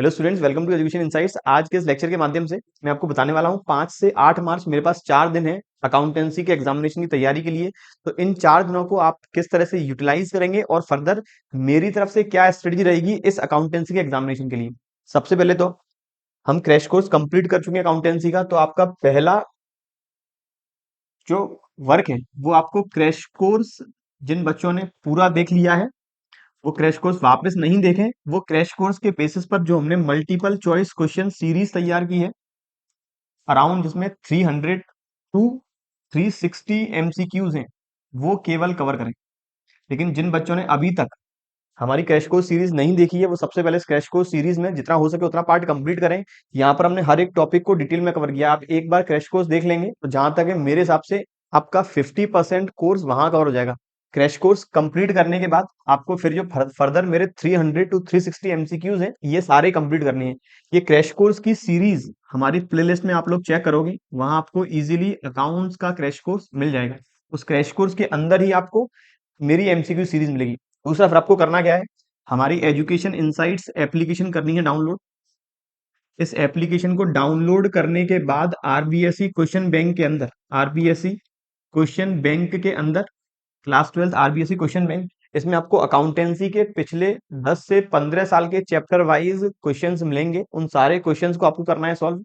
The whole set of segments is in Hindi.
Hello students, welcome to education insights. आज के इस लेक्चर के माध्यम से मैं आपको बताने वाला हूं 5 से 8 मार्च मेरे पास 4 दिन है अकाउंटेंसी के एग्जामिनेशन की तैयारी के लिए। तो इन 4 दिनों को आप किस तरह से यूटिलाइज करेंगे और फर्दर मेरी तरफ से क्या स्ट्रेटजी रहेगी इस अकाउंटेंसी के एग्जामिनेशन के लिए। सबसे पहले तो हम क्रैश कोर्स कंप्लीट कर चुके हैं अकाउंटेंसी का, तो आपका पहला जो वर्क है वो आपको क्रैश कोर्स, जिन बच्चों ने पूरा देख लिया है वो क्रैश कोर्स वापस नहीं देखें। वो क्रैश कोर्स के बेसिस पर जो हमने मल्टीपल चॉइस क्वेश्चन सीरीज तैयार की है अराउंड, जिसमें 300 टू 360 एमसीक्यूज हैं, वो केवल कवर करें। लेकिन जिन बच्चों ने अभी तक हमारी क्रैश कोर्स सीरीज नहीं देखी है वो सबसे पहले इस क्रैश कोर्स सीरीज में जितना हो सके उतना पार्ट कंप्लीट करें। यहाँ पर हमने हर एक टॉपिक को डिटेल में कवर किया। आप एक बार क्रैश कोर्स देख लेंगे तो जहां तक है मेरे हिसाब से आपका 50% कोर्स वहां कवर हो जाएगा। क्रैश कोर्स कंप्लीट करने के बाद आपको फिर जो फर्दर मेरे 300 टू 360 एमसीक्यूज हैं ये सारे कंप्लीट करने हैं। ये क्रैश कोर्स की सीरीज हमारी प्लेलिस्ट में आप लोग चेक करोगे, वहां आपको इजीली अकाउंट्स का क्रैश कोर्स मिल जाएगा। उस क्रैश कोर्स के अंदर ही आपको मेरी एमसीक्यू सीरीज मिलेगी। दूसरा फिर आपको करना क्या है, हमारी एजुकेशन इनसाइट्स एप्लीकेशन करनी है डाउनलोड। इस एप्लीकेशन को डाउनलोड करने के बाद आरबीएसई क्वेश्चन बैंक के अंदर, आरबीएसई क्वेश्चन बैंक के अंदर क्लास 12 आरबीएसई क्वेश्चन बैंक, इसमें आपको अकाउंटेंसी के पिछले 10 से 15 साल के चैप्टर वाइज क्वेश्चंस मिलेंगे। उन सारे क्वेश्चंस को आपको करना है सॉल्व।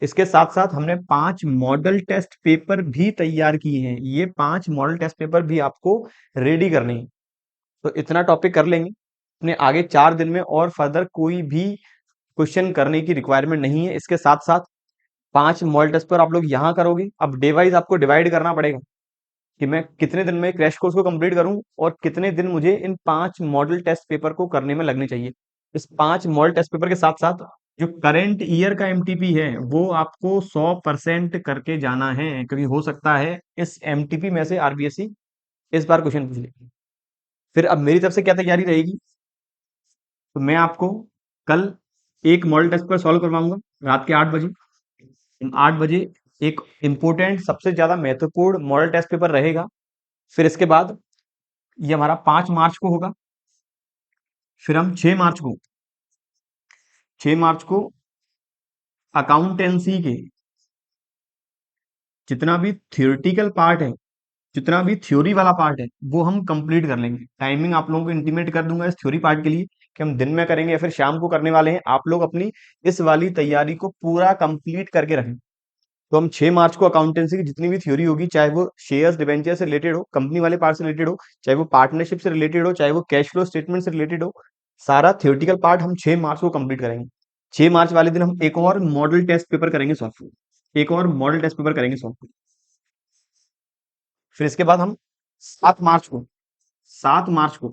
इसके साथ साथ हमने 5 मॉडल टेस्ट पेपर भी तैयार किए हैं। ये 5 मॉडल टेस्ट पेपर भी आपको रेडी करने हैं। तो इतना टॉपिक कर लेंगे अपने आगे 4 दिन में, और फर्दर कोई भी क्वेश्चन करने की रिक्वायरमेंट नहीं है। इसके साथ साथ 5 मॉडल टेस्ट पर आप लोग यहाँ करोगे। अब डे वाइज आपको डिवाइड करना पड़ेगा कि मैं कितने दिन में क्रैश कोर्स को कंप्लीट करूं और कितने दिन मुझे इन 5 मॉडल टेस्ट पेपर को करने में लगने चाहिए। इस 5 मॉडल टेस्ट पेपर के साथ साथ जो करंट ईयर का एमटीपी है वो आपको 100% करके जाना है, क्योंकि हो सकता है इस एमटीपी में से आरबीएसई इस बार क्वेश्चन पूछ ले। फिर अब मेरी तरफ से क्या तैयारी रहेगी, तो मैं आपको कल एक मॉडल टेस्ट पर सॉल्व करवाऊंगा रात के 8 बजे। 8 बजे एक इंपॉर्टेंट, सबसे ज्यादा महत्वपूर्ण मॉडल टेस्ट पेपर रहेगा। फिर इसके बाद ये हमारा 5 मार्च को होगा। फिर हम 6 मार्च को अकाउंटेंसी के जितना भी थियोरिटिकल पार्ट है, जितना भी थ्योरी वाला पार्ट है वो हम कंप्लीट कर लेंगे। टाइमिंग आप लोगों को इंटीमेट कर दूंगा इस थ्योरी पार्ट के लिए कि हम दिन में करेंगे या फिर शाम को करने वाले हैं। आप लोग अपनी इस वाली तैयारी को पूरा कंप्लीट करके रखें। तो हम 6 मार्च को अकाउंटेंसी की जितनी भी थ्योरी होगी, चाहे वो शेयर्स डिबेंचर से रिलेटेड हो, कंपनी वाले पार्ट से रिलेटेड हो, चाहे वो पार्टनरशिप से रिलेटेड हो, चाहे वो कैश फ्लो स्टेटमेंट से रिलेटेड हो, सारा थ्योरेटिकल पार्ट हम 6 मार्च को कंप्लीट करेंगे। 6 मार्च वाले दिन हम एक और मॉडल टेस्ट पेपर करेंगे सॉल्व, एक और मॉडल टेस्ट पेपर करेंगे सॉल्व। फिर इसके बाद हम 7 मार्च को 7 मार्च को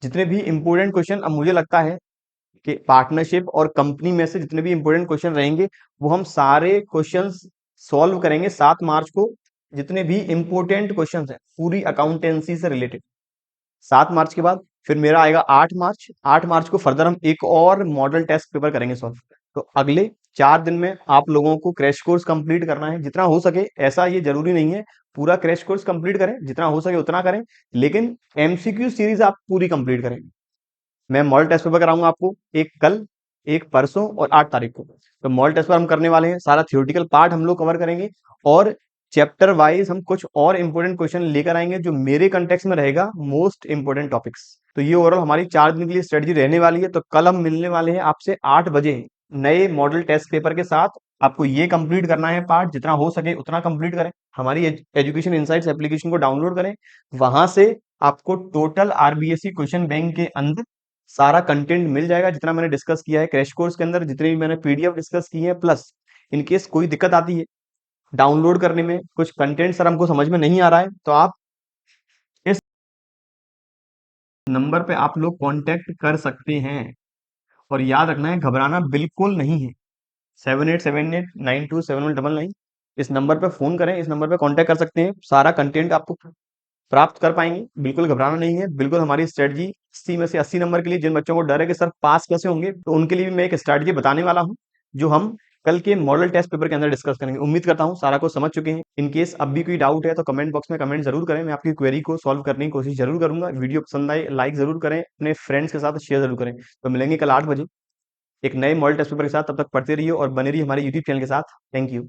जितने भी इंपोर्टेंट क्वेश्चन, अब मुझे लगता है कि पार्टनरशिप और कंपनी में से जितने भी इंपोर्टेंट क्वेश्चन रहेंगे वो हम सारे क्वेश्चंस सॉल्व करेंगे 7 मार्च को। जितने भी इंपोर्टेंट क्वेश्चंस हैं पूरी अकाउंटेंसी से रिलेटेड। 7 मार्च के बाद फिर मेरा आएगा 8 मार्च। 8 मार्च को फर्दर हम एक और मॉडल टेस्ट पेपर करेंगे सॉल्व। तो अगले 4 दिन में आप लोगों को क्रैश कोर्स कंप्लीट करना है जितना हो सके। ऐसा ये जरूरी नहीं है पूरा क्रैश कोर्स कंप्लीट करें, जितना हो सके उतना करें, लेकिन एमसीक्यू सीरीज आप पूरी कंप्लीट करें। मैं मॉडल टेस्ट पेपर कराऊंगा आपको, एक कल, एक परसों और 8 तारीख को। तो मॉडल टेस्ट पर हम करने वाले हैं, सारा थियोरेटिकल पार्ट हम लोग कवर करेंगे और चैप्टर वाइज हम कुछ और इंपॉर्टेंट क्वेश्चन लेकर आएंगे जो मेरे कंटेक्स्ट में रहेगा मोस्ट इंपॉर्टेंट टॉपिक्स। तो ये ओवरऑल हमारी 4 दिन के लिए स्ट्रेटजी रहने वाली है। तो कल हम मिलने वाले हैं आपसे 8 बजे नए मॉडल टेस्ट पेपर के साथ। आपको ये कंप्लीट करना है पार्ट, जितना हो सके उतना कंप्लीट करें। हमारी एजुकेशन इनसाइट्स एप्लीकेशन को डाउनलोड करें, वहां से आपको टोटल आरबीएसई क्वेश्चन बैंक के अंदर सारा कंटेंट मिल जाएगा जितना मैंने डिस्कस किया है क्रैश कोर्स के अंदर, जितने भी मैंने पीडीएफ डिस्कस की है। प्लस इन केस कोई दिक्कत आती है डाउनलोड करने में, कुछ कंटेंट सर हमको समझ में नहीं आ रहा है, तो आप इस नंबर पे आप लोग कांटेक्ट कर सकते हैं। और याद रखना है, घबराना बिल्कुल नहीं है। 7878927199 इस नंबर पे फोन करें, इस नंबर पे कांटेक्ट कर सकते हैं। सारा कंटेंट आपको प्राप्त कर पाएंगे, बिल्कुल घबराना नहीं है। बिल्कुल हमारी स्ट्रेटजी 80 में से 80 नंबर के लिए, जिन बच्चों को डर है कि सर पास कैसे होंगे, तो उनके लिए भी मैं एक स्ट्रेटजी बताने वाला हूं जो हम कल के मॉडल टेस्ट पेपर के अंदर डिस्कस करेंगे। उम्मीद करता हूँ सारा कुछ समझ चुके हैं। इन केस अब भी कोई डाउट है तो कमेंट बॉक्स में कमेंट जरूर करें, मैं आपकी क्वेरी को सॉल्व करने की कोशिश जरूर करूंगा। वीडियो पसंद आए लाइक जरूर करें, अपने फ्रेंड्स के साथ शेयर जरूर करें। तो मिलेंगे कल 8 बजे एक नए मॉडल टेस्ट पेपर के साथ। तब तक पढ़ते रहिए और बने रहिए हमारे यूट्यूब चैनल के साथ। Thank you.